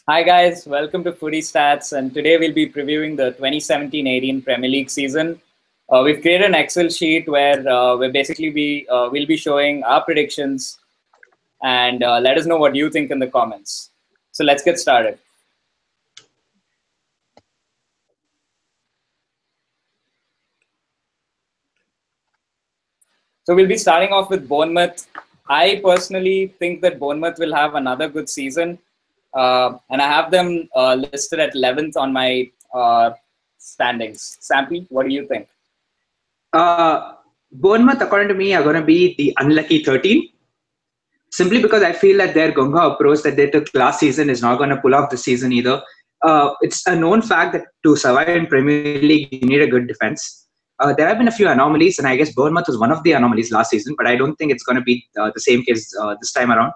Hi guys, welcome to Foodie Stats, and today we'll be previewing the 2017-18 Premier League season. We've created an Excel sheet where we'll be showing our predictions and let us know what you think in the comments. So let's get started. So we'll be starting off with Bournemouth. I personally think that Bournemouth will have another good season. And I have them listed at 11th on my standings. Sampy, what do you think? Bournemouth, according to me, are going to be the unlucky 13. Simply because I feel that their Gunga approach that they took last season is not going to pull off this season either. It's a known fact that to survive in Premier League, you need a good defense. There have been a few anomalies, and I guess Bournemouth was one of the anomalies last season, but I don't think it's going to be the same case this time around.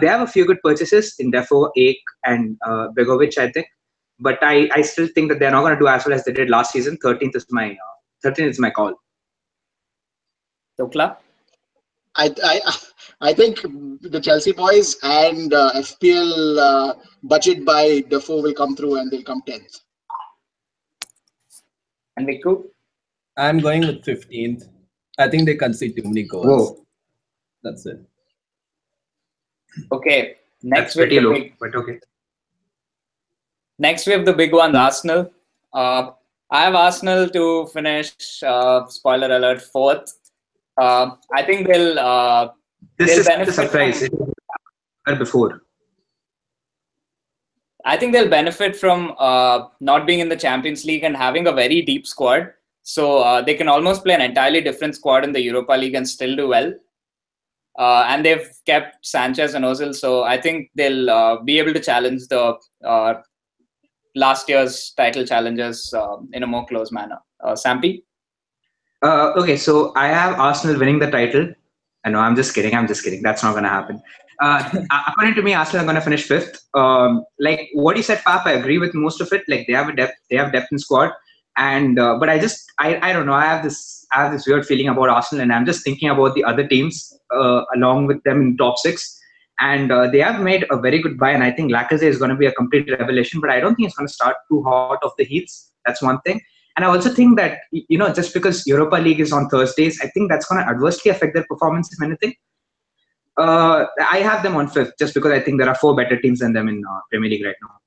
They have a few good purchases in Defo, Ake, and Begovic, I think. But I still think that they're not going to do as well as they did last season. 13th is my call. Tokla? I think the Chelsea boys and FPL budget by Defoe will come through and they'll come 10th. And Viku? I'm going with 15th. I think they concede too many goals. Whoa. That's it. Okay. That's pretty low, but okay. Next, we have the big one, Arsenal. I have Arsenal to finish, spoiler alert, 4th. I think This is a surprise. It was before. I think they'll benefit from not being in the Champions League and having a very deep squad. So they can almost play an entirely different squad in the Europa League and still do well. And they've kept Sanchez and Ozil, so I think they'll be able to challenge the last year's title challengers in a more close manner. Sampy? Okay, so I have Arsenal winning the title. No, I'm just kidding. That's not going to happen. According to me, Arsenal are going to finish 5th. Like what you said, Pap, I agree with most of it. Like they have depth in squad, and but I don't know. I have this weird feeling about Arsenal, and I'm just thinking about the other teams along with them in top 6. And they have made a very good buy, and I think Lacazette is going to be a complete revelation. But I don't think it's going to start too hot off the heats. That's one thing. And I also think that, just because Europa League is on Thursdays, I think that's going to adversely affect their performance, if anything. I have them on 5th just because I think there are 4 better teams than them in Premier League right now.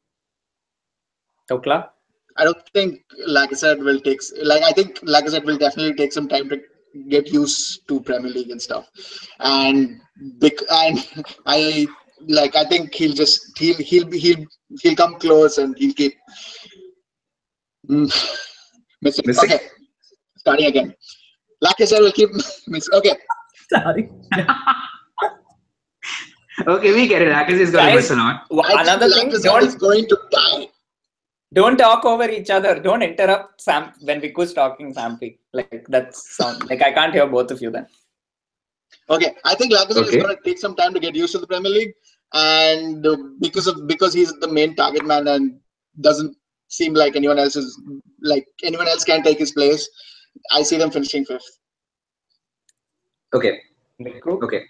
Tokla? I don't think Lacazette will take. I think Lacazette will definitely take some time to get used to Premier League and stuff. And I think he'll come close and he'll keep. Missing. Okay, starting again. Lacazette will keep missing. Okay. Starting. Okay, we get it. Lacazette is going to miss a lot. Another thing, Lacazette is going to die. Don't talk over each other. Don't interrupt Sam when Viku's talking, Sampy. Like that's sound like I can't hear both of you then. Okay, I think Lacazette is going to take some time to get used to the Premier League, and because he's the main target man and doesn't seem like anyone else can take his place. I see them finishing 5th. Okay. Viku? Okay.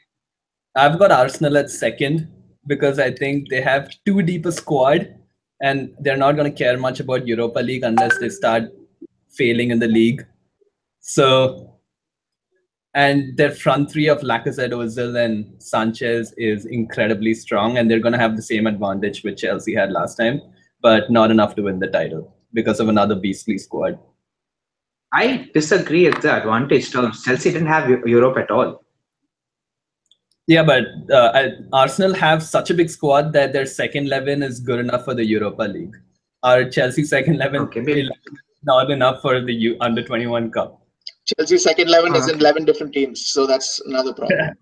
I've got Arsenal at 2nd because I think they have too deep a squad and they're not going to care much about Europa League unless they start failing in the league. So, and their front three of Lacazette, Ozil, and Sanchez is incredibly strong, and they're going to have the same advantage which Chelsea had last time, but not enough to win the title because of another beastly squad. I disagree with the advantage terms. Chelsea didn't have Europe at all. Yeah, but Arsenal have such a big squad that their second 11 is good enough for the Europa League. Our Chelsea second 11 is not enough for the Under-21 Cup. Chelsea's second 11 is in 11 different teams, so that's another problem.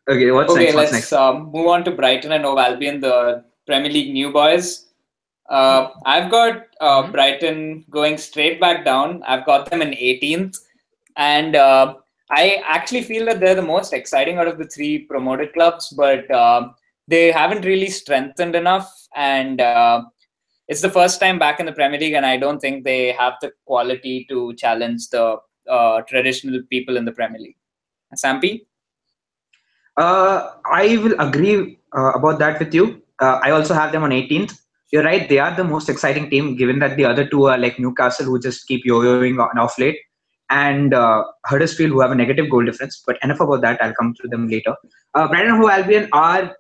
Okay, what's next? Move on to Brighton and Hove Albion, the Premier League new boys. I've got Brighton going straight back down. I've got them in 18th. And I actually feel that they're the most exciting out of the 3 promoted clubs, but they haven't really strengthened enough. And it's the first time back in the Premier League, and I don't think they have the quality to challenge the traditional people in the Premier League. Sampi? I will agree about that with you. I also have them on 18th. You're right; they are the most exciting team, given that the other two are like Newcastle, who just keep yo-yoing on off late, and Huddersfield, who have a negative goal difference. But enough about that. I'll come to them later. Brighton and Hove Albion are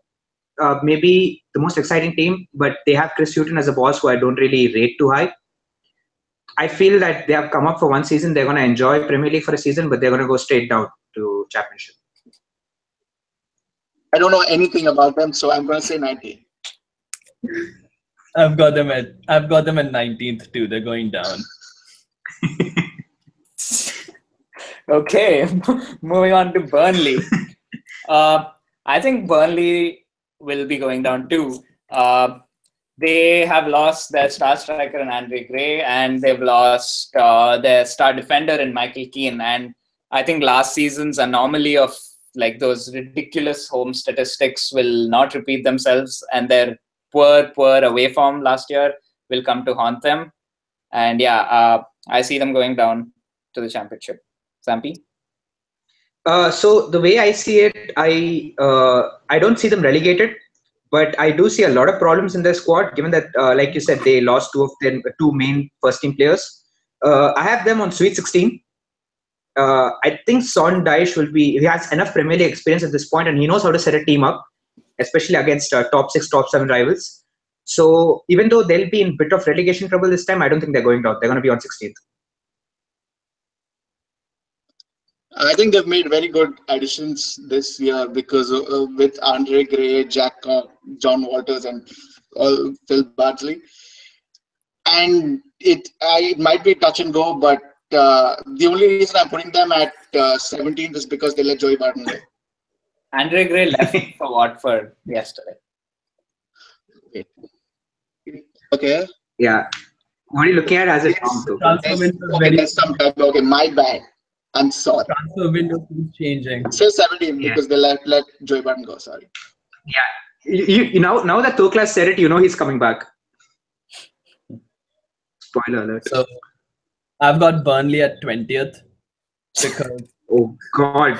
maybe the most exciting team, but they have Chris Hughton as a boss, who I don't really rate too high. I feel that they have come up for one season. They're going to enjoy Premier League for a season, but they're going to go straight down to Championship. I don't know anything about them, so I'm going to say 19. I've got them at 19th too. They're going down. Okay, moving on to Burnley. I think Burnley will be going down too. They have lost their star striker in Andre Gray, and they've lost their star defender in Michael Keane. And I think last season's anomaly of like those ridiculous home statistics will not repeat themselves, and their poor away form last year will come to haunt them. And I see them going down to the Championship. Sampi? So the way I see it, I don't see them relegated, but I do see a lot of problems in their squad. Given that, like you said, they lost two main first team players. I have them on Sweet 16. I think Son Dyche he has enough Premier League experience at this point, and he knows how to set a team up, especially against top 6, top 7 rivals. So even though they'll be in a bit of relegation trouble this time, I don't think they're going down. They're going to be on 16th. I think they've made very good additions this year because with Andre Gray, Jack Cock, John Walters, and Phil Bardsley. And it might be touch and go, but the only reason I'm putting them at 17th is because they let Joey Barton go. Andre Gray left for Watford yesterday. Okay. Yeah. What are you looking at as a Okay, my bad. I'm sorry. Transfer window is changing. Say 17 because they let Joey Barton go. Sorry. Yeah. You now that Toklas said it, you know he's coming back. Spoiler alert. So I've got Burnley at 20th because oh God,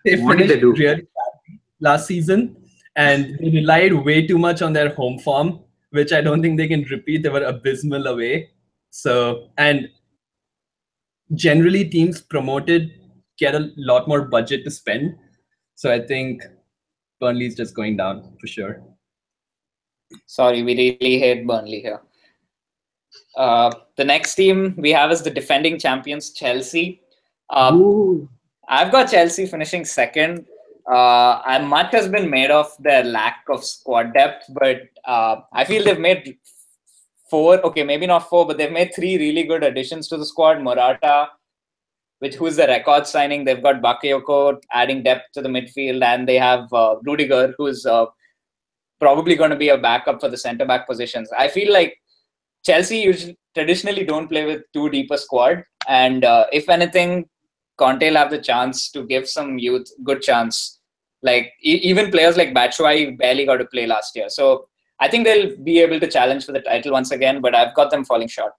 they what did they do really badly last season, and they relied way too much on their home form, which I don't think they can repeat. They were abysmal away. So, and generally teams promoted get a lot more budget to spend. So I think Burnley's just going down for sure. Sorry, we really hate Burnley here. The next team we have is the defending champions, Chelsea. I've got Chelsea finishing second. Much has been made of their lack of squad depth, but I feel they've made maybe not 4, but they've made 3 really good additions to the squad. Morata, who's the record signing. They've got Bakayoko adding depth to the midfield, and they have Rudiger, who's probably going to be a backup for the centre-back positions. I feel like Chelsea usually traditionally don't play with too deep a squad, and if anything, Conte will have the chance to give some youth good chance. Like even players like Batshuayi barely got to play last year, so I think they'll be able to challenge for the title once again. But I've got them falling short.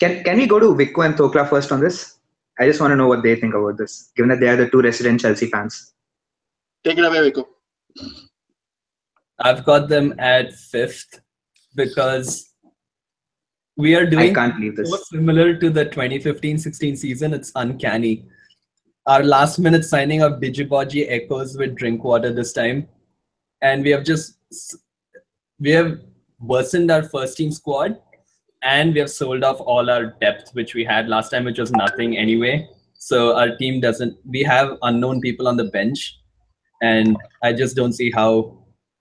Can we go to Vico and Thokla first on this? I just want to know what they think about this, given that they are the 2 resident Chelsea fans. Take it away, Vico. I've got them at 5th because we are doing so similar to the 2015-16 season. It's uncanny. Our last-minute signing of Digiboji echoes with Drinkwater this time, and we have worsened our first-team squad, and we have sold off all our depth, which we had last time, which was nothing anyway. So our team we have unknown people on the bench, and I just don't see how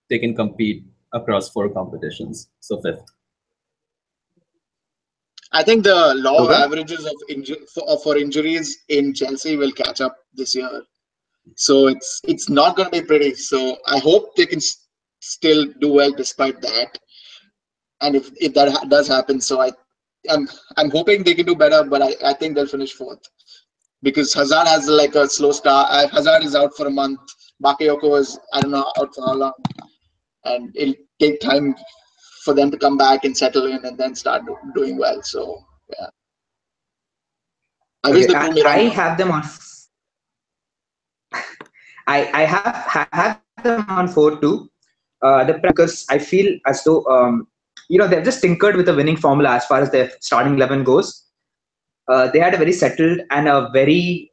they can compete across 4 competitions. So 5th. I think the law of averages for injuries in Chelsea will catch up this year. So it's not going to be pretty. So I hope they can still do well despite that. And if that does happen, so I'm hoping they can do better, but I think they'll finish 4th. Because Hazard has like a slow start. Hazard is out for a month. Bakayoko is, I don't know, out for how long. And it'll take time for them to come back and settle in and then start doing well. So, yeah. I wish Okay, they prove me I wrong. have them on. I have them on 4-2. Because I feel as though they've just tinkered with the winning formula as far as their starting 11 goes. They had a very settled and a very,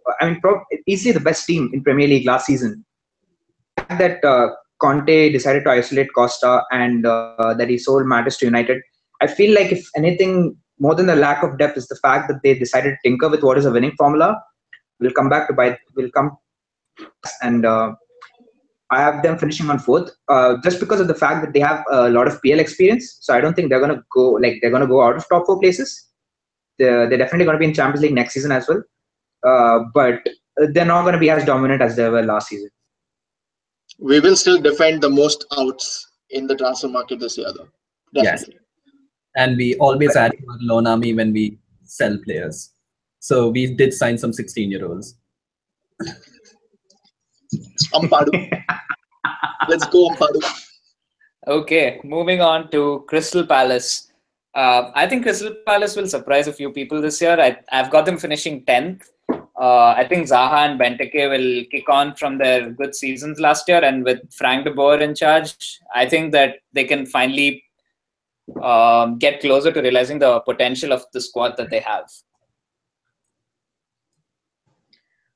easily the best team in Premier League last season. The fact that Conte decided to isolate Costa and that he sold Maddis to United, I feel like if anything more than the lack of depth is the fact that they decided to tinker with what is a winning formula. We'll come back to We'll come and. I have them finishing on 4th, just because of the fact that they have a lot of PL experience. So I don't think they're going to go out of top 4 places. They're definitely going to be in Champions League next season as well. But they're not going to be as dominant as they were last season. We will still defend the most outs in the transfer market this year, though. Definitely. Yes. And we always add to our loan army when we sell players. So we did sign some 16-year-olds. Ampadu. Let's go, Ampadu. Okay, moving on to Crystal Palace. I think Crystal Palace will surprise a few people this year. I've got them finishing 10th. I think Zaha and Benteke will kick on from their good seasons last year, and with Frank de Boer in charge, I think that they can finally get closer to realizing the potential of the squad that they have.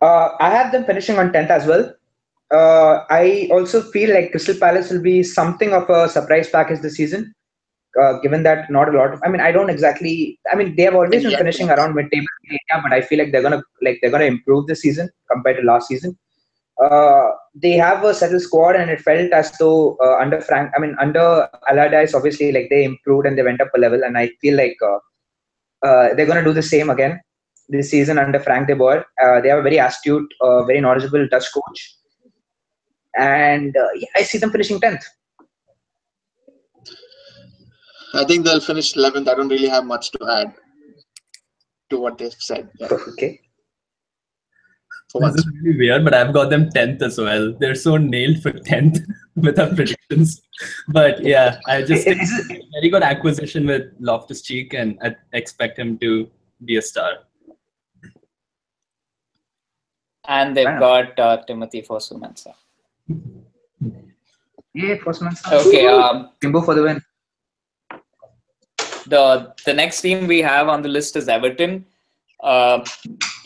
I have them finishing on 10th as well. I also feel like Crystal Palace will be something of a surprise package this season, given that not a lot of. I don't exactly. They have always been finishing around mid-table area, but I feel like they're gonna improve this season compared to last season. They have a settled squad, and it felt as though under Allardyce, obviously, like they improved and they went up a level, and I feel like they're gonna do the same again this season under Frank de Boer. They have a very astute, very knowledgeable Dutch coach. And I see them finishing 10th. I think they'll finish 11th. I don't really have much to add to what they've said. Yeah. Okay. This is really weird, but I've got them 10th as well. They're so nailed for 10th with our predictions. But yeah, I just think it's a very good acquisition with Loftus-Cheek, and I expect him to be a star. And they've got Timothy Fosu-Mensah. Yeah, Fosu-Mensah. Okay. Kimbo for the win. The next team we have on the list is Everton.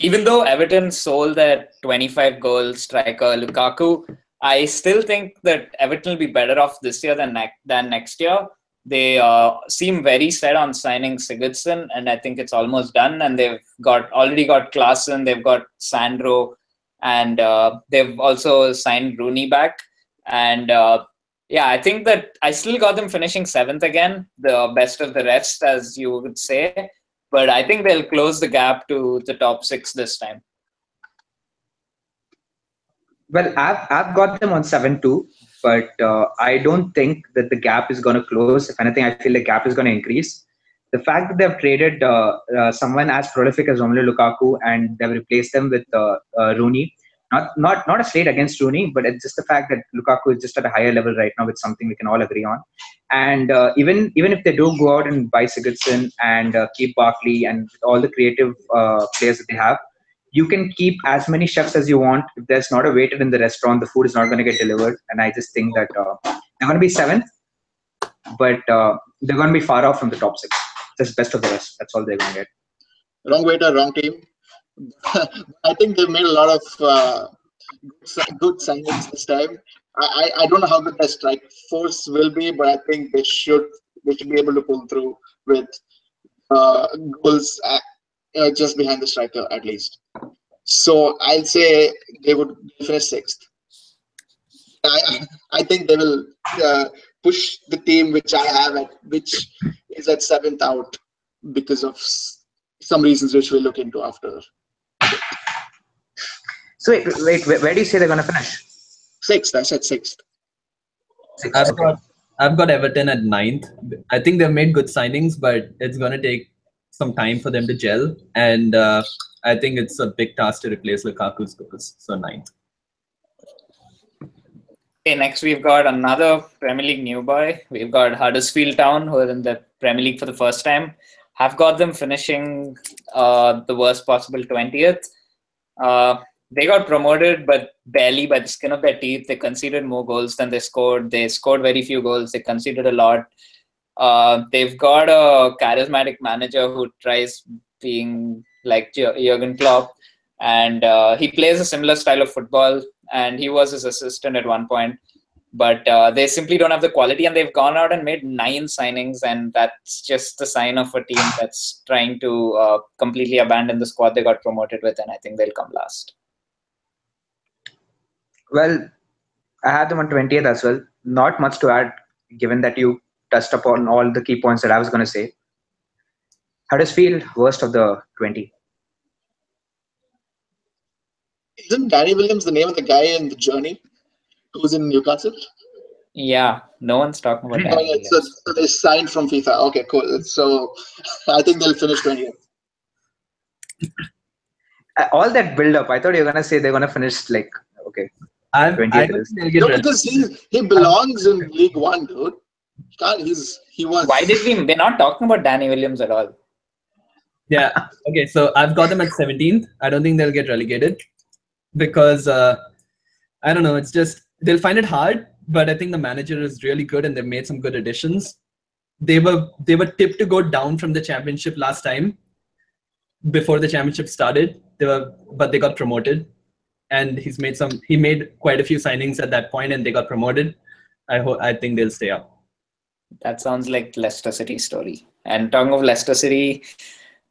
Even though Everton sold their 25-goal striker Lukaku, I still think that Everton will be better off this year than next year. They seem very set on signing Sigurdsson, and I think it's almost done. And they've already got Klaassen, they've got Sandro, and they've also signed Rooney back. And I think that I still got them finishing 7th again, the best of the rest, as you would say. But I think they'll close the gap to the top 6 this time. Well, I've got them on 7-2, but I don't think that the gap is going to close. If anything, I feel the gap is going to increase. The fact that they've traded someone as prolific as Romelu Lukaku and they've replaced them with Rooney, not a slate against Rooney, but it's just the fact that Lukaku is just at a higher level right now, with something we can all agree on. And even if they do go out and buy Sigurdsson and keep Barkley and all the creative players that they have, you can keep as many chefs as you want. If there's not a waiter in the restaurant, the food is not going to get delivered. And I just think that they're going to be 7th, but they're going to be far off from the top 6. Just best of the rest. That's all they're going to get. Wrong waiter, wrong team. I think they've made a lot of good signings this time. I don't know how good their strike force will be, but I think they should be able to pull through with goals just behind the striker at least. So I'll say they would finish 6th. I think they will push the team which I have which is at 7th out because of some reasons which we'll look into after. So wait, where do you say they're going to finish? 6th. I said 6th. I've got Everton at 9th. I think they've made good signings, but it's going to take some time for them to gel. And I think it's a big task to replace Lukaku's goals. So 9th. Okay, next we've got another Premier League new boy. We've got Huddersfield Town, who are in the Premier League for the first time. have got them finishing the worst possible 20th. They got promoted, but barely by the skin of their teeth. They conceded more goals than they scored. They scored very few goals. They conceded a lot. They've got a charismatic manager who tries being like Jurgen Klopp, and he plays a similar style of football, and he was his assistant at one point. But they simply don't have the quality, and they've gone out and made 9 signings, and that's just the sign of a team that's trying to completely abandon the squad they got promoted with, and I think they'll come last. Well, I had them on 20th as well. Not much to add, given that you touched upon all the key points that I was going to say. Huddersfield, worst of the 20. Isn't Danny Williams the name of the guy in The Journey who's in Newcastle? Yeah, no one's talking about that. Okay, so they signed from FIFA. Okay, cool. So I think they'll finish 20th. All that build up, I thought you were going to say they're going to finish like, okay. I don't think they'll get No, because he belongs in League One, dude. He was. Why did we? We're not talking about Danny Williams at all. Yeah. Okay. So I've got them at 17th. I don't think they'll get relegated because I don't know. It's just they'll find it hard. But I think the manager is really good, and they've made some good additions. They were tipped to go down from the championship last time. Before the championship started, but they got promoted, and he made quite a few signings at that point, and they got promoted. I think they'll stay up. That sounds like Leicester City story. And talking of Leicester City,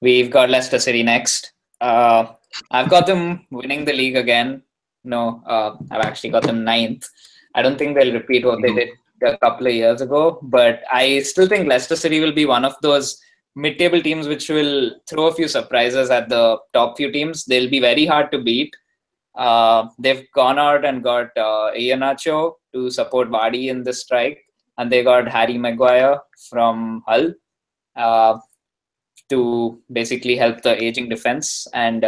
we've got Leicester City next. I've got them winning the league again. No, I've actually got them 9th. I don't think they'll repeat what they did a couple of years ago, but I still think Leicester City will be one of those mid-table teams which will throw a few surprises at the top few teams. They'll be very hard to beat. They've gone out and got Iheanacho to support Vardy in the strike, and they got Harry Maguire from Hull to basically help the aging defense. And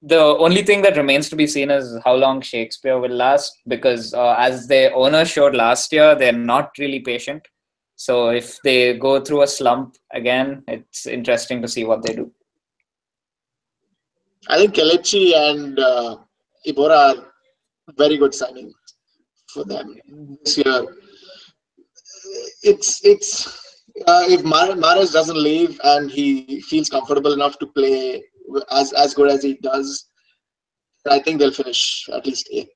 the only thing that remains to be seen is how long Shakespeare will last, because as their owner showed last year, they're not really patient. So if they go through a slump again, it's interesting to see what they do. I think Kelechi and Iborra are very good signings for them this year. It's if Mahrez doesn't leave and he feels comfortable enough to play as good as he does, I think they'll finish at least 8th.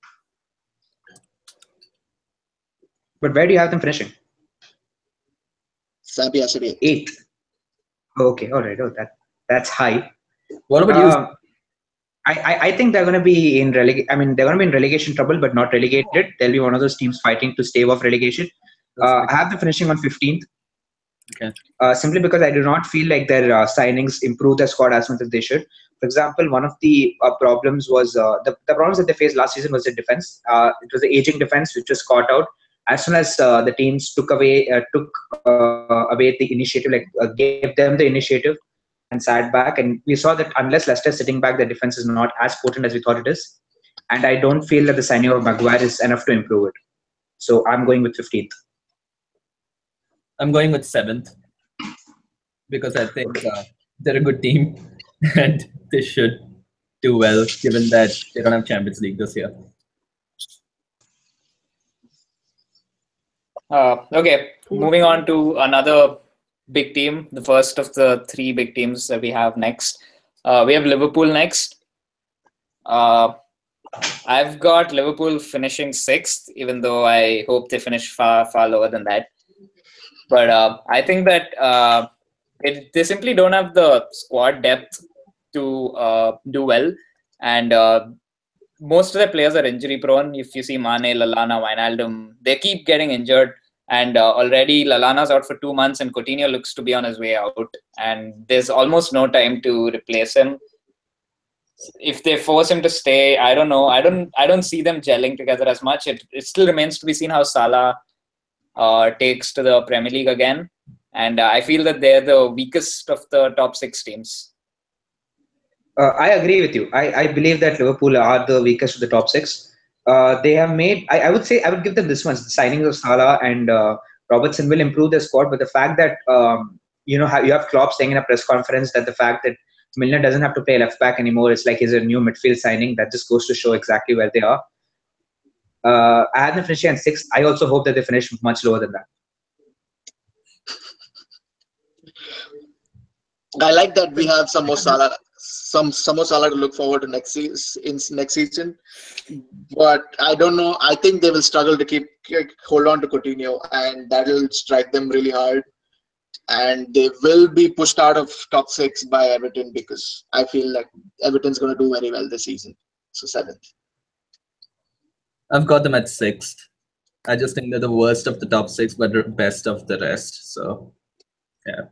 But where do you have them finishing? Sampia City 8th. Okay, all right. Oh, that's high. What about you? I think they're going to be in they're going to be in relegation trouble, but not relegated. They'll be one of those teams fighting to stave off relegation. I have them finishing on 15th. Okay. Simply because I do not feel like their signings improve their squad as much as they should. For example, one of the problems was the problems that they faced last season was the defense. It was the aging defense which was caught out as soon as the teams took away the initiative, gave them the initiative and sat back. And we saw that unless Leicester is sitting back, the defense is not as potent as we thought it is. And I don't feel that the signing of Maguire is enough to improve it. So I'm going with 15th. I'm going with 7th because I think they're a good team and they should do well, given that they don't have Champions League this year. Okay, moving on to another big team, the first of the 3 big teams that we have next. We have Liverpool next. I've got Liverpool finishing 6th, even though I hope they finish far, far lower than that. But I think that they simply don't have the squad depth to do well. And most of their players are injury prone. If you see Mane, Lallana, Wijnaldum, they keep getting injured. And already Lallana's out for 2 months and Coutinho looks to be on his way out. And there's almost no time to replace him. If they force him to stay, I don't know. I don't see them gelling together as much. It still remains to be seen how Salah takes to the Premier League again. And I feel that they're the weakest of the top 6 teams. I agree with you. I believe that Liverpool are the weakest of the top 6. They have made, I would say, I would give them this one. The signings of Salah and Robertson will improve their squad. But the fact that you have Klopp saying in a press conference that the fact that Milner doesn't have to play left back anymore, it's like he's a new midfield signing. That just goes to show exactly where they are. I had them finishing at 6th. I also hope that they finish much lower than that. I like that we have some more Salah to look forward to next season. But I don't know. I think they will struggle to hold on to Coutinho, and that will strike them really hard. And they will be pushed out of top 6 by Everton, because I feel like Everton's going to do very well this season. So 7th. I've got them at 6th. I just think they're the worst of the top 6, but the best of the rest. So, yeah.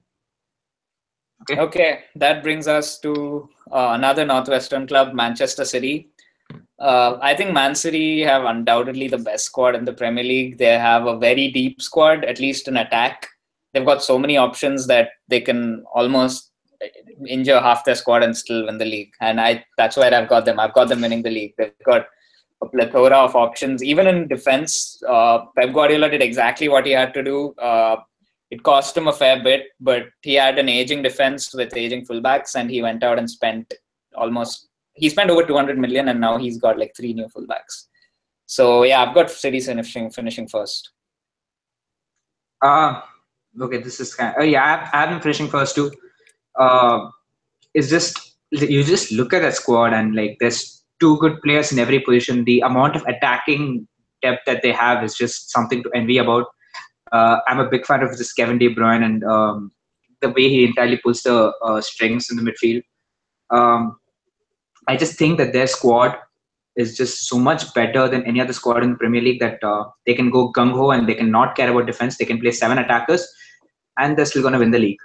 Okay, that brings us to another Northwestern club, Manchester City. I think Man City have undoubtedly the best squad in the Premier League. They have a very deep squad, at least in attack. They've got so many options that they can almost injure half their squad and still win the league. And that's where I've got them. I've got them winning the league. They've got a plethora of options. Even in defense, Pep Guardiola did exactly what he had to do. It cost him a fair bit, but he had an aging defense with aging fullbacks, and he went out and spent over 200 million, and now he's got like 3 new fullbacks. So yeah, I've got City finishing first. Okay, this is I have them finishing first too. It's just, you just look at that squad and like there's 2 good players in every position. The amount of attacking depth that they have is just something to envy about. I'm a big fan of this Kevin De Bruyne and the way he entirely pulls the strings in the midfield. I just think that their squad is just so much better than any other squad in the Premier League that they can go gung-ho and they can not care about defense. They can play 7 attackers and they're still going to win the league.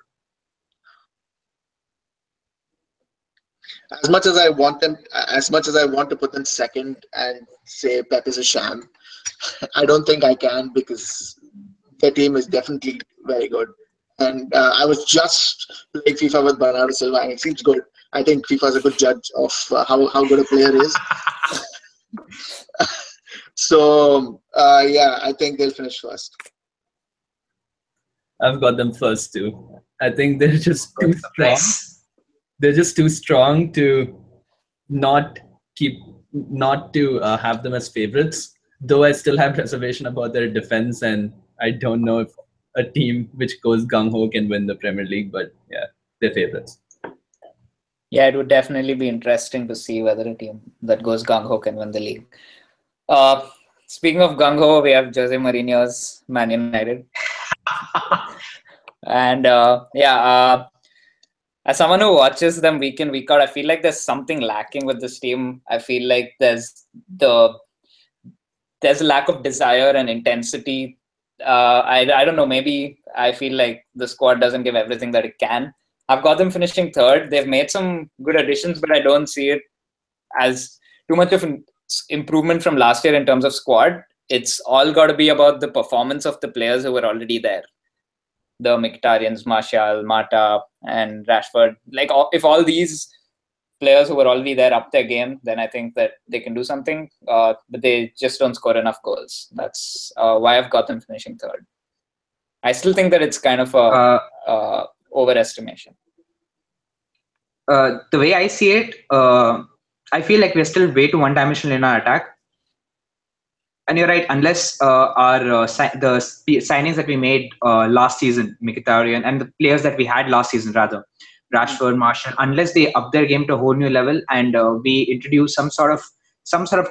As much as I want to put them second and say Pep is a sham, I don't think I can, because their team is definitely very good. And I was just playing FIFA with Bernardo Silva, and it seems good. I think FIFA is a good judge of how good a player is. So, I think they'll finish first. I've got them first too. I think they're just too strong. They're just too strong to not have them as favorites. Though I still have reservation about their defense, and I don't know if a team which goes gung-ho can win the Premier League, but yeah, they're favorites. Yeah, it would definitely be interesting to see whether a team that goes gung-ho can win the league. Speaking of gung-ho, we have Jose Mourinho's Man United. And as someone who watches them week in, week out, I feel like there's something lacking with this team. I feel like there's a lack of desire and intensity. I don't know, maybe I feel like the squad doesn't give everything that it can. I've got them finishing 3rd. They've made some good additions, but I don't see it as too much of an improvement from last year in terms of squad. It's all got to be about the performance of the players who were already there. The Mkhitaryan, Martial, Mata, and Rashford. Like, if all these players who were already there up their game, then I think that they can do something. But they just don't score enough goals. That's why I've got them finishing 3rd. I still think that it's kind of a overestimation. The way I see it, I feel like we're still way too one-dimensional in our attack. And you're right, unless the signings that we made last season, Mkhitaryan, and the players that we had last season, rather, Rashford, Martial, unless they up their game to a whole new level and we introduce some sort of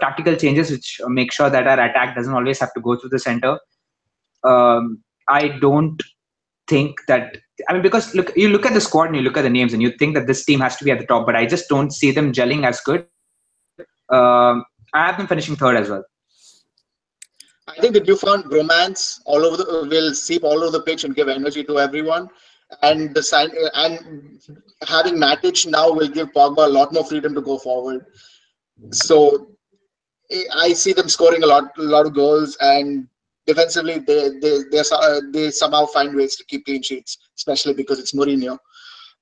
tactical changes which make sure that our attack doesn't always have to go through the center. I don't think that, because you look at the squad and you look at the names and you think that this team has to be at the top, but I just don't see them gelling as good. I have them finishing 3rd as well. I think the newfound romance will seep all over the pitch and give energy to everyone. And having Matic now will give Pogba a lot more freedom to go forward. So I see them scoring a lot of goals, and defensively they somehow find ways to keep clean sheets, especially because it's Mourinho.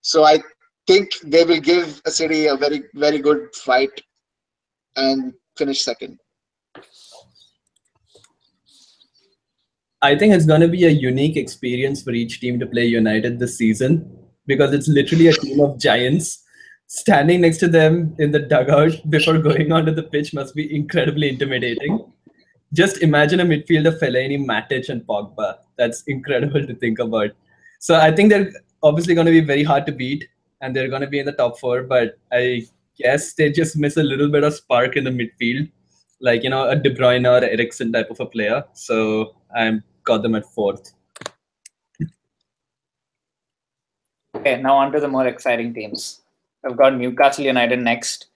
So I think they will give City a very, very good fight and finish 2nd. I think it's going to be a unique experience for each team to play United this season because it's literally a team of giants. Standing next to them in the dugout before going onto the pitch must be incredibly intimidating. Just imagine a midfield of Fellaini, Matic, and Pogba. That's incredible to think about. So I think they're obviously going to be very hard to beat, and they're going to be in the top four. But I guess they just miss a little bit of spark in the midfield, like a De Bruyne or Eriksen type of a player. So I got them at fourth. Okay, now on to the more exciting teams. I've got Newcastle United next.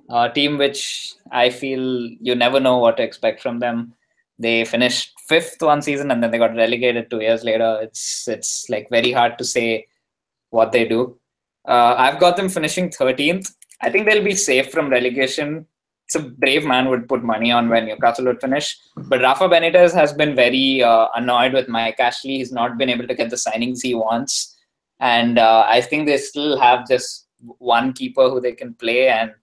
A team which I feel you never know what to expect from them. They finished 5th one season and then they got relegated 2 years later. It's like very hard to say what they do. I've got them finishing 13th. I think they'll be safe from relegation. It's a brave man would put money on where Newcastle would finish. But Rafa Benitez has been very annoyed with Mike Ashley. He's not been able to get the signings he wants. And I think they still have just one keeper who they can play, and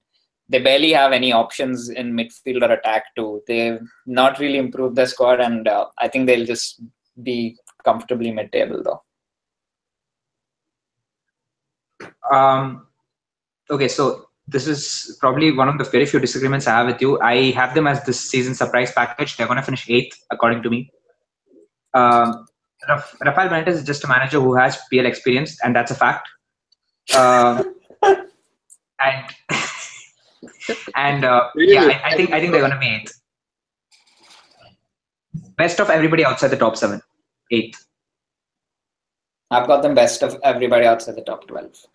they barely have any options in midfield or attack too. They've not really improved their squad, and I think they'll just be comfortably mid-table though. Okay, so this is probably one of the very few disagreements I have with you. I have them as this season surprise package. They're going to finish 8th, according to me. Rafael Benitez is just a manager who has PL experience, and that's a fact. Yeah, I think they're going to be 8th. Best of everybody outside the top 7. 8th. I've got them best of everybody outside the top 12.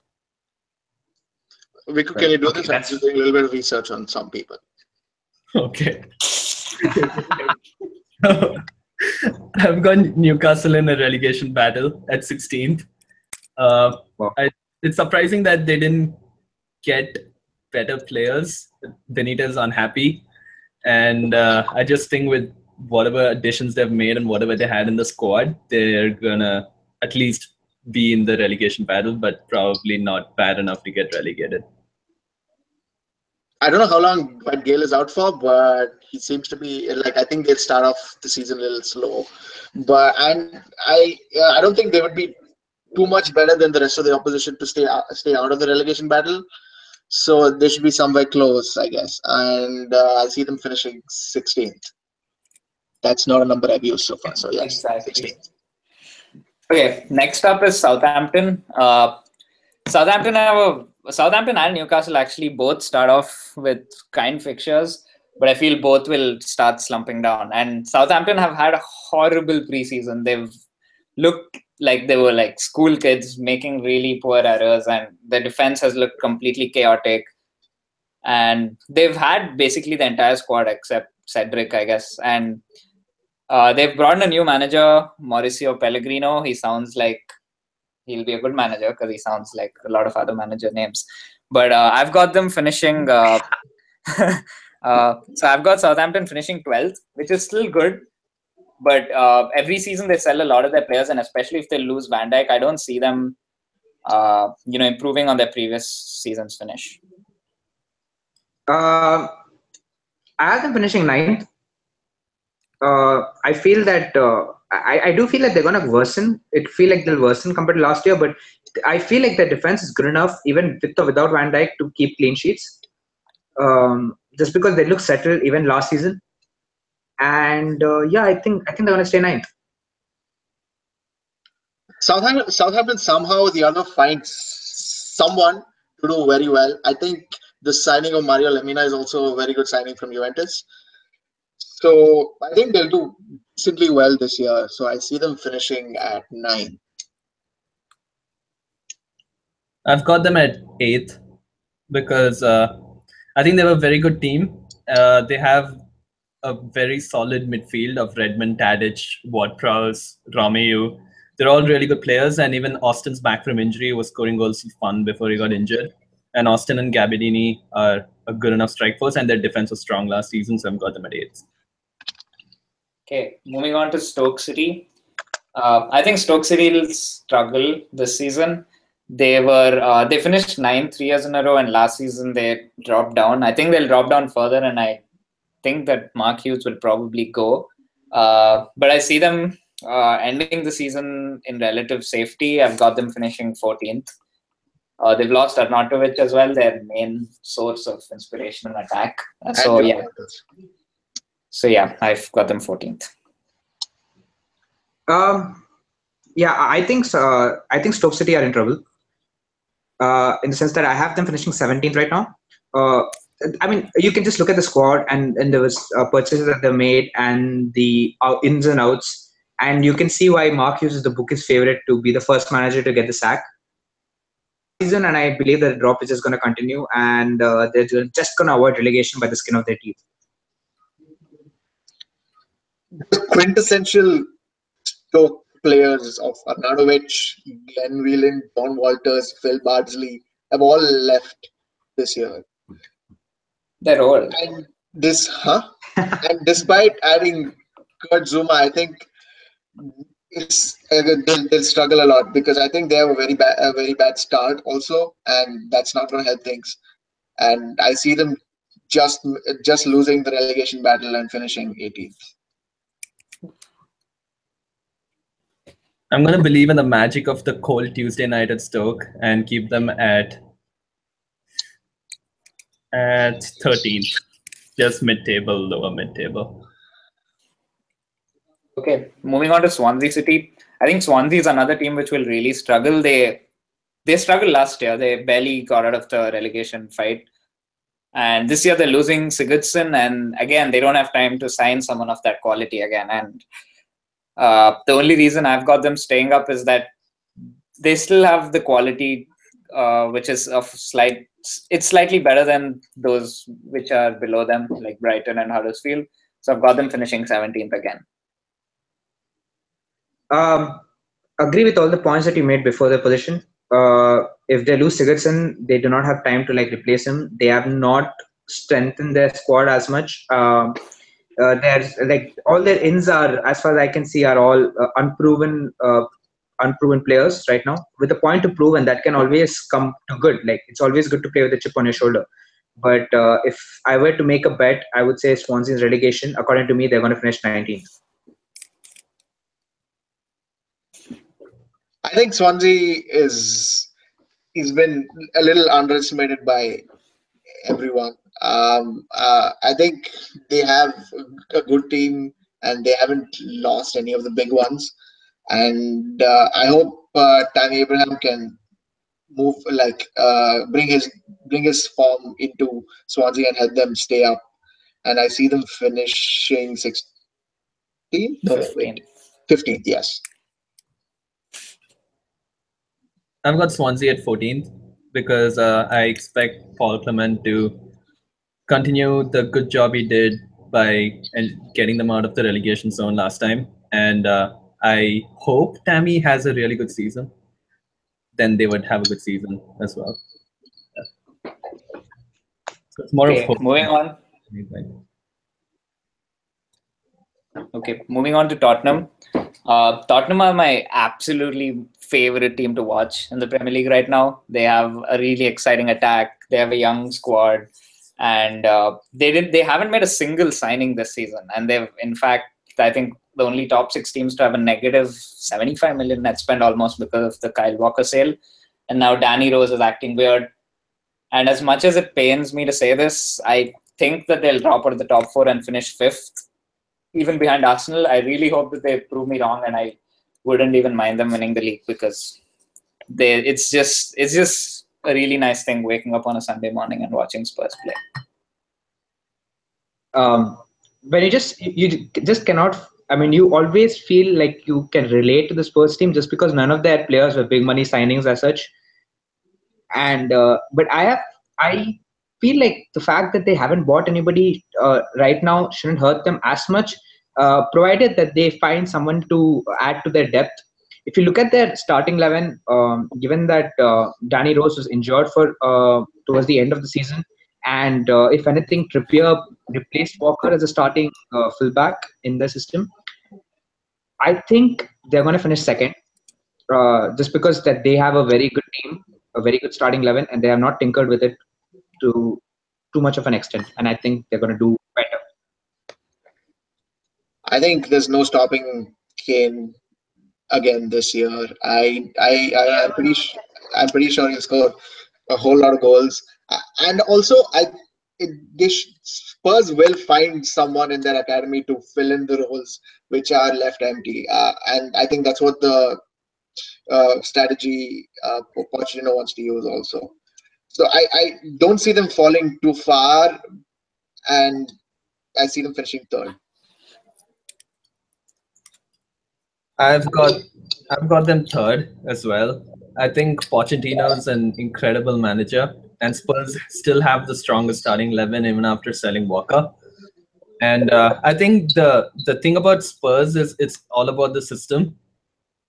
Viku, can you do this? I'm just doing a little bit of research on some people. Okay. I've got Newcastle in a relegation battle at 16th. Wow. It's surprising that they didn't get better players. Benitez is unhappy. And I just think with whatever additions they've made and whatever they had in the squad, they're going to at least be in the relegation battle, but probably not bad enough to get relegated. I don't know how long Dwight Gale is out for, but he seems to be I think they'll start off the season a little slow. But I don't think they would be too much better than the rest of the opposition to stay out of the relegation battle. So they should be somewhere close, I guess. And I see them finishing 16th. That's not a number I've used so far. So yes, exactly. 16th. Okay, next up is Southampton. Southampton and Newcastle actually both start off with kind fixtures, but I feel both will start slumping down. And Southampton have had a horrible preseason. They've looked like they were like school kids making really poor errors, and the defense has looked completely chaotic. And they've had basically the entire squad except Cedric, I guess. And they've brought in a new manager, Mauricio Pellegrino. He sounds like he'll be a good manager because he sounds like a lot of other manager names. But I've got them finishing. So I've got Southampton finishing 12th, which is still good. But every season they sell a lot of their players, and especially if they lose Van Dijk, I don't see them, improving on their previous season's finish. I have them finishing 9th. I feel that I do feel like they're going to worsen. It feel like they'll worsen compared to last year, but I feel like their defense is good enough, even with or without Van Dijk, to keep clean sheets. Just because they look settled even last season, and I think they're going to stay 9th. Southampton somehow or the other finds someone to do very well. I think the signing of Mario Lemina is also a very good signing from Juventus. So I think they'll do decently well this year. So I see them finishing at 9th. I've got them at 8th because I think they have a very good team. They have a very solid midfield of Redmond, Tadic, Ward-Prowse, Romeu. They're all really good players, and even Austin's back from injury, was scoring goals for fun before he got injured. And Austin and Gabbiadini are a good enough strike force, and their defense was strong last season, so I've got them at 8th. Okay, moving on to Stoke City. I think Stoke City will struggle this season. They finished 9th 3 years in a row, and last season they dropped down. I think they'll drop down further, and I think that Mark Hughes will probably go. But I see them ending the season in relative safety. I've got them finishing 14th. They've lost Arnautovic as well, their main source of inspiration and attack. So yeah, I've got them 14th. Yeah, I think Stoke City are in trouble. In the sense that I have them finishing 17th right now. I mean, you can just look at the squad and there was purchases that they made and the ins and outs, and you can see why Mark Hughes is the bookie's favorite to be the first manager to get the sack. Season, and I believe that the drop is just going to continue, and they're just going to avoid relegation by the skin of their teeth. The quintessential Stoke players of Arnautovic, Glenn Whelan, John Walters, Phil Bardsley have all left this year. They're old. And and despite adding Kurt Zuma, I think they'll struggle a lot because I think they have a very bad start also, and that's not going to help things. And I see them just losing the relegation battle and finishing 18th. I'm going to believe in the magic of the cold Tuesday night at Stoke and keep them at 13th, just mid-table, lower mid-table. Okay, moving on to Swansea City. I think Swansea is another team which will really struggle. They struggled last year. They barely got out of the relegation fight. And this year they're losing Sigurdsson, and again, they don't have time to sign someone of that quality again. And the only reason I've got them staying up is that they still have the quality, which is it's slightly better than those which are below them, like Brighton and Huddersfield. So I've got them finishing 17th again. Agree with all the points that you made before the position. If they lose Sigurdsson, they do not have time to replace him. They have not strengthened their squad as much. There's all their ins are, as far as I can see, are all unproven players right now with a point to prove, and that can always come to good. It's always good to play with a chip on your shoulder. But if I were to make a bet, I would say Swansea's relegation. According to me, they're going to finish 19th. I think Swansea he's been a little underestimated by everyone. I think they have a good team and they haven't lost any of the big ones. And I hope Tammy Abraham can move bring his form into Swansea and help them stay up. And I see them finishing 16th? No, 15th, yes. I've got Swansea at 14th because I expect Paul Clement to continue the good job he did by getting them out of the relegation zone last time. And I hope Tammy has a really good season. Then they would have a good season as well. Yeah. So it's more of hope. Moving on. Okay, moving on to Tottenham. Tottenham are my absolutely favorite team to watch in the Premier League right now. They have a really exciting attack. They have a young squad, and they haven't made a single signing this season. And they've, in fact, I think the only top 6 teams to have a negative 75 million net spend almost because of the Kyle Walker sale. And now Danny Rose is acting weird. And as much as it pains me to say this, I think that they'll drop out of the top 4 and finish 5th. Even behind Arsenal. I really hope that they prove me wrong, and I wouldn't even mind them winning the league because it's just a really nice thing waking up on a Sunday morning and watching Spurs play. When you just cannot. I mean, you always feel like you can relate to the Spurs team just because none of their players were big money signings as such. And but I feel like the fact that they haven't bought anybody right now shouldn't hurt them as much, provided that they find someone to add to their depth. If you look at their starting 11, given that Danny Rose was injured for towards the end of the season, and if anything, Trippier replaced Walker as a starting fullback in the system, I think they're going to finish second, just because that they have a very good team, a very good starting 11, and they have not tinkered with it to too much of an extent, and I think they're going to do better. I think there's no stopping Kane again this year. I'm pretty sure he'll score a whole lot of goals. And also, Spurs will find someone in their academy to fill in the roles which are left empty. And I think that's what the strategy Pochettino wants to use also. So I don't see them falling too far, and I see them finishing third. I've got them third as well. I think Pochettino is an incredible manager, and Spurs still have the strongest starting 11 even after selling Walker. And I think the thing about Spurs is it's all about the system.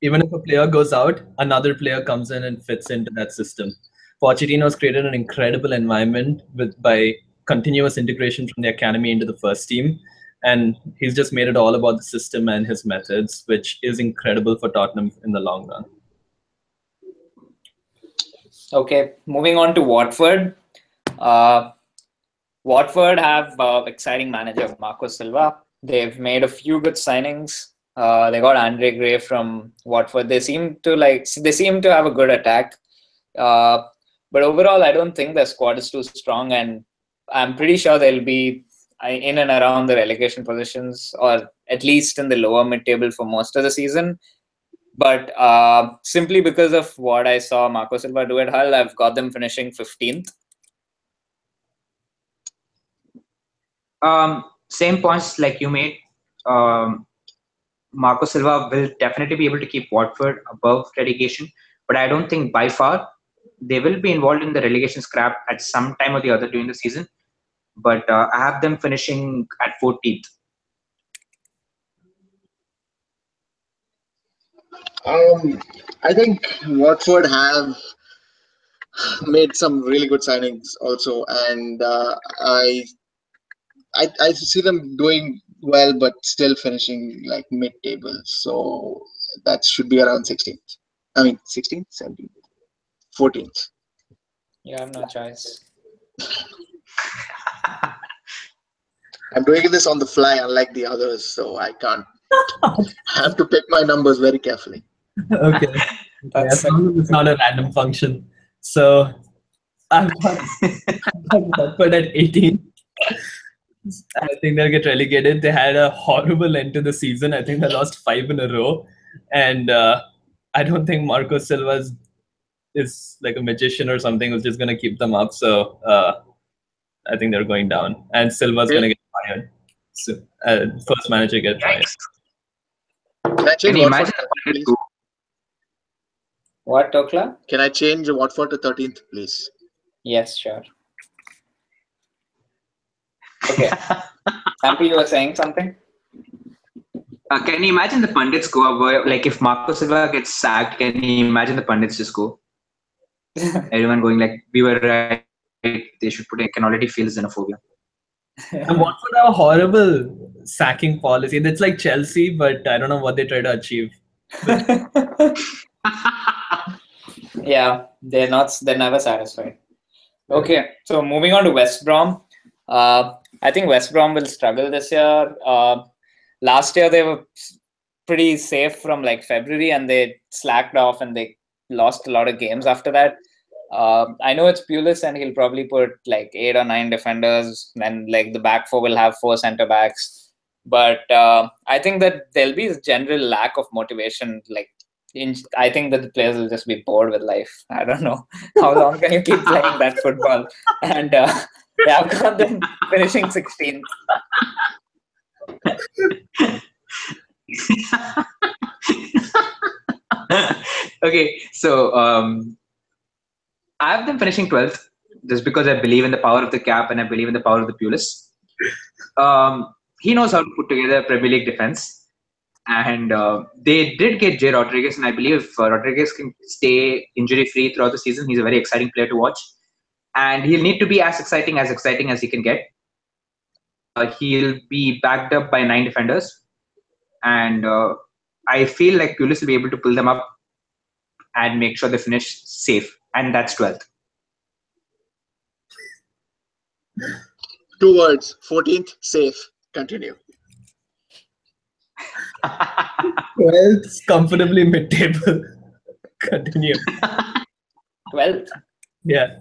Even if a player goes out, another player comes in and fits into that system. Pochettino has created an incredible environment by continuous integration from the academy into the first team. And he's just made it all about the system and his methods, which is incredible for Tottenham in the long run. Okay, moving on to Watford. Watford have exciting manager Marco Silva. They've made a few good signings. They got Andre Gray from Watford. They seem to have a good attack. But overall, I don't think their squad is too strong, and I'm pretty sure they'll be in and around the relegation positions, or at least in the lower mid-table for most of the season. But simply because of what I saw Marco Silva do at Hull, I've got them finishing 15th. Same points like you made. Marco Silva will definitely be able to keep Watford above relegation, but I don't think by far. They will be involved in the relegation scrap at some time or the other during the season, but I have them finishing at 14th. I think Watford have made some really good signings also, and I see them doing well, but still finishing like mid-table. So that should be around 16th. I mean, 16th, 17th, 14th. You have no choice. I'm doing this on the fly, unlike the others, so I can't. I have to pick my numbers very carefully. Okay. It's not a random function. So I've got Watford at 18. I think they'll get relegated. They had a horrible end to the season. I think they lost 5 in a row. And I don't think Marco Silva is like a magician or something who's just going to keep them up. So I think they're going down. And Silva's going to get fired. So, first manager get fired. Can you imagine What, Tokla? Can I change Watford to 13th, please? Yes, sure. Okay. Sampi, you were saying something? Can you imagine the pundits go up? Like if Marco Silva gets sacked, can you imagine the pundits just go? Everyone going like, we were right. They should put. I can already feel xenophobia. And Watford have a horrible sacking policy. It's like Chelsea, but I don't know what they try to achieve. Yeah, they're never satisfied. Okay, so moving on to West Brom. I think West Brom will struggle this year. Last year they were pretty safe from like February, and they slacked off and they lost a lot of games after that. I know it's Pulis, and he'll probably put like 8 or 9 defenders, and like the back four will have 4 center backs. But I think that there'll be a general lack of motivation. Like, I think that the players will just be bored with life. I don't know how long can you keep playing that football. And yeah, I've got them finishing 16th. Okay, so I have them finishing 12th just because I believe in the power of the cap and I believe in the power of the Pulis. He knows how to put together a Premier League defense. And they did get Jay Rodriguez, and I believe if Rodriguez can stay injury-free throughout the season, he's a very exciting player to watch. And he'll need to be as exciting as he can get. He'll be backed up by 9 defenders. And I feel like Pulis will be able to pull them up and make sure they finish safe. And that's 12th. 2 words, 14th, safe. Continue. 12th, comfortably mid-table. Continue. 12th. Yeah.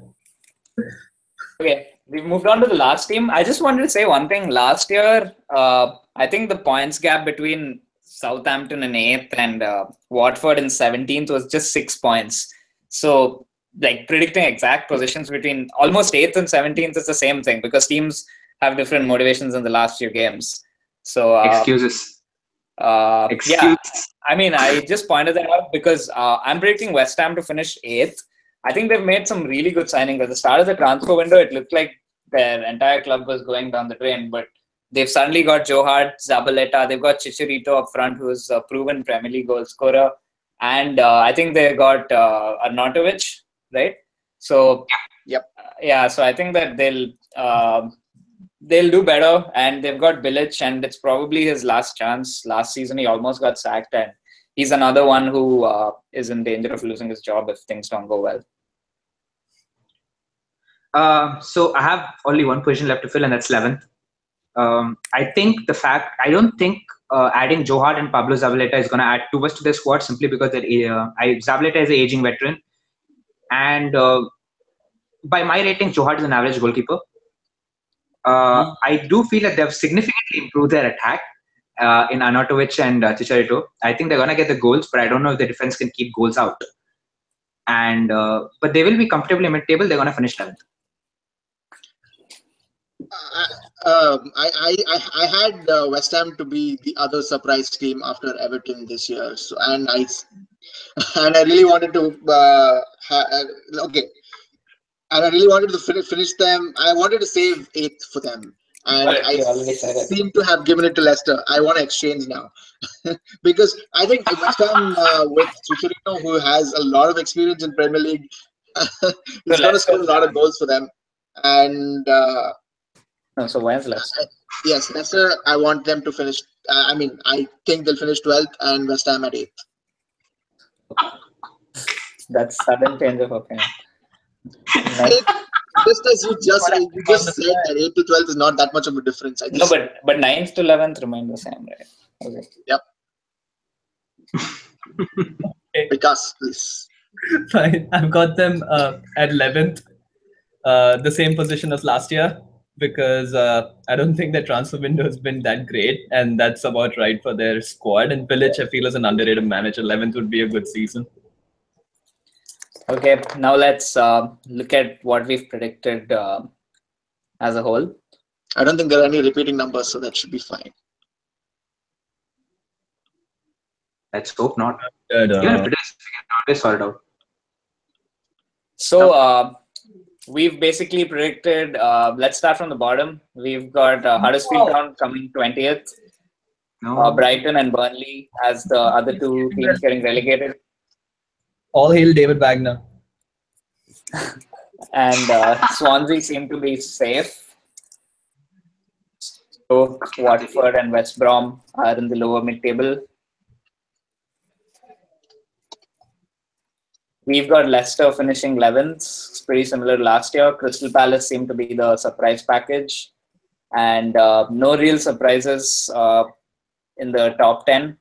Okay, we've moved on to the last team. I just wanted to say one thing. Last year, I think the points gap between Southampton in 8th and Watford in 17th was just 6 points. So, like predicting exact positions between almost 8th and 17th is the same thing because teams have different motivations in the last few games. So, Excuses. yeah, Excuses. I mean, I just pointed that out because I'm predicting West Ham to finish 8th. I think they've made some really good signings. At the start of the transfer window, it looked like their entire club was going down the drain, but they've suddenly got Joe Hart, Zabaleta, they've got Chicharito up front, who's a proven Premier League goal scorer, and I think they got Arnautovic, right? So, Yep. Yeah, so I think that they'll do better, and they've got Bilic, and it's probably his last chance. Last season, he almost got sacked, and he's another one who is in danger of losing his job if things don't go well. So I have only one position left to fill, and that's 11th. I don't think adding Joe Hart and Pablo Zabaleta is going to add too much to their squad simply because Zabaleta is an aging veteran. And by my rating, Joe Hart is an average goalkeeper. I do feel that they've significantly improved their attack in Arnautovic and Chicharito. I think they're going to get the goals, but I don't know if the defense can keep goals out. And but they will be comfortably mid-table. They're going to finish 11th. I had West Ham to be the other surprise team after Everton this year. So and I really wanted to and I really wanted to finish them. I wanted to save 8th for them, and I seem to have given it to Leicester. I want to exchange now because I think West Ham with Chicharito, who has a lot of experience in Premier League, is going to score a lot of goals for them. And so why is Leicester? Yes, Leicester. I want them to finish. I think they'll finish 12th and West Ham at 8th. That's sudden change of opinion. Just as you just said that 8 to 12 is not that much of a difference. No, but 9th to 11th remain the same, right? Okay. Yep. Because please. Fine. I've got them at 11th, the same position as last year, because I don't think their transfer window has been that great, and that's about right for their squad. And Bilic, I feel, is an underrated manager. 11th would be a good season. Okay, now let's look at what we've predicted as a whole. I don't think there are any repeating numbers, so that should be fine. Let's hope not. Even if it is, we can always sort it out. So we've basically predicted, let's start from the bottom. We've got Huddersfield Town coming 20th, Brighton and Burnley as the other two teams getting relegated. All hail David Wagner. And Swansea seem to be safe. Stoke, Watford and West Brom are in the lower mid-table. We've got Leicester finishing 11th. It's pretty similar to last year. Crystal Palace seem to be the surprise package. And no real surprises in the top 10.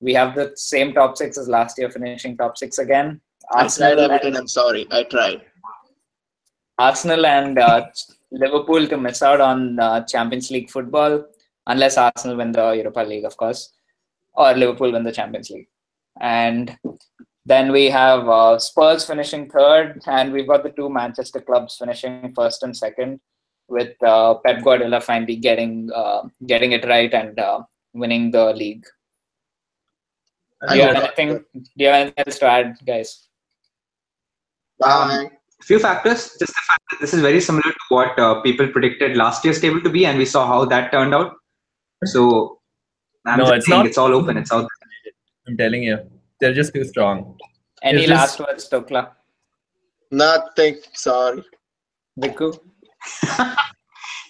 We have the same top 6 as last year, finishing top 6 again. Arsenal, Everton, I'm sorry. I tried. Arsenal and Liverpool to miss out on Champions League football, unless Arsenal win the Europa League, of course, or Liverpool win the Champions League. And then we have Spurs finishing 3rd, and we've got the two Manchester clubs finishing 1st and 2nd, with Pep Guardiola finally getting it right and winning the league. Do you have anything else to add, guys? Few factors. Just the fact that this is very similar to what people predicted last year's table to be, and we saw how that turned out. So it's all open. It's out. I'm telling you, they're just too strong. Any last words, Tokla? Nothing. Sorry. Viku?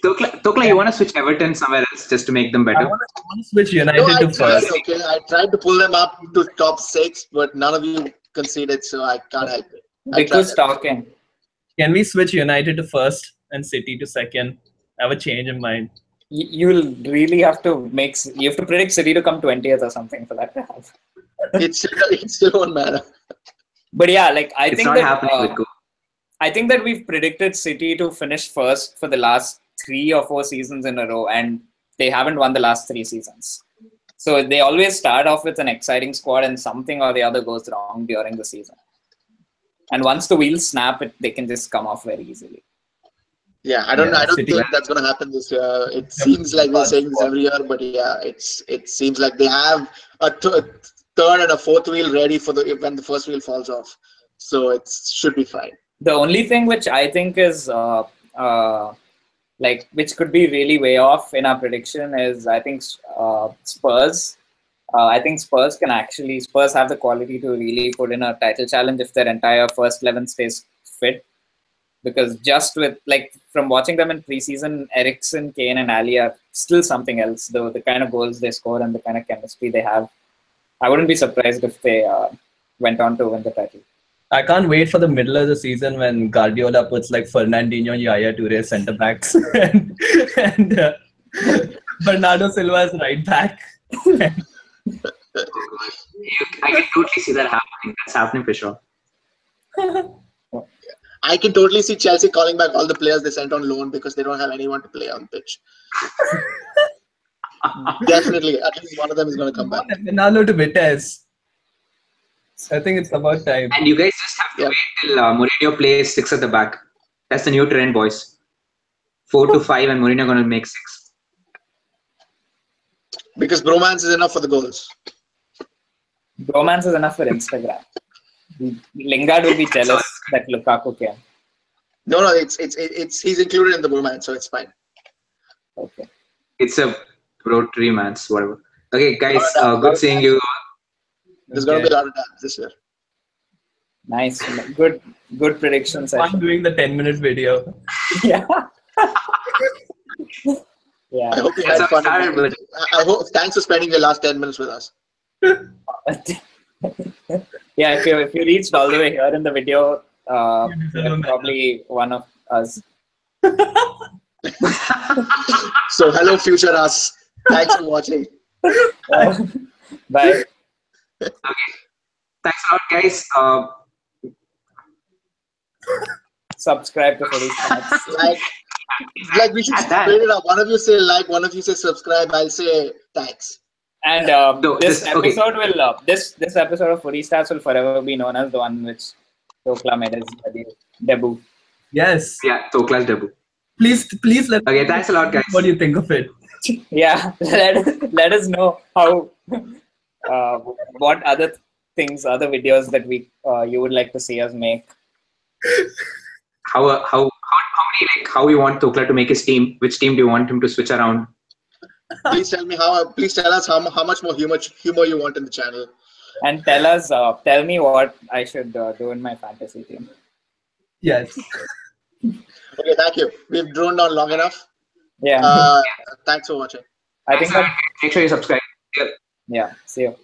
Tokla, you want to switch Everton somewhere else just to make them better? I want to switch United to first. Okay, I tried to pull them up to top 6, but none of you conceded, so I can't help it. Viku's talking. Can we switch United to first and City to second? I have a change in mind. You'll really have to you have to predict City to come 20th or something for that to happen. It still won't matter. But yeah, like It's not happening with Go. I think that we've predicted City to finish first for the last 3 or 4 seasons in a row, and they haven't won the last 3 seasons. So they always start off with an exciting squad, and something or the other goes wrong during the season. And once the wheels snap, they can just come off very easily. Yeah, I don't think that's going to happen this year. It seems like they're saying this every year, but yeah, it seems like they have a third and a fourth wheel ready for when the first wheel falls off. So it should be fine. The only thing which I think is which could be really way off in our prediction is I think Spurs. I think Spurs have the quality to really put in a title challenge if their entire first 11 stays fit. Because just with from watching them in preseason, Eriksen, Kane, and Ali are still something else. The kind of goals they score and the kind of chemistry they have, I wouldn't be surprised if they went on to win the title. I can't wait for the middle of the season when Guardiola puts Fernandinho, Yaya Toure centre backs and Bernardo Silva is right back. I can totally see that happening. That's happening for sure. I can totally see Chelsea calling back all the players they sent on loan because they don't have anyone to play on pitch. Definitely, at least one of them is going to come back. Ronaldo to Vitesse. I think it's about time. And you guys just have to wait till Mourinho plays 6 at the back. That's the new trend, boys. 4 to 5 and Mourinho going to make 6. Because bromance is enough for the goals. Bromance is enough for Instagram. Lingard will be jealous that Lukaku came. No, it's he's included in the bromance, so it's fine. Okay. It's a rotary man's whatever. Okay, guys, good seeing you. There's going to be a lot of dance this year. Nice. Good prediction session. I'm doing the 10-minute video. Yeah. Yeah. I hope you had fun. I hope. Thanks for spending the last 10 minutes with us. Yeah, if you reached all the way here in the video, you're probably one of us. So hello, future us. Thanks for watching. Bye. Okay. Thanks a lot, guys. Subscribe to Footy Stats. Like we should split it up. One of you say like, one of you say subscribe. I'll say thanks. And this episode will this episode of Footy Stats will forever be known as the one which Tokla made his debut. Yes. Yeah, Tokla's debut. Please let. Okay, thanks a lot, guys. What do you think of it? Yeah, let us know how what other videos that we you would like to see us make. How you want Tokla to make his team? Which team do you want him to switch around? Please tell us how much more humor you want in the channel. And tell me what I should do in my fantasy team. Yes. Okay, thank you. We've droned on long enough. Yeah. Thanks for watching. I think make sure you subscribe. Yeah. See you.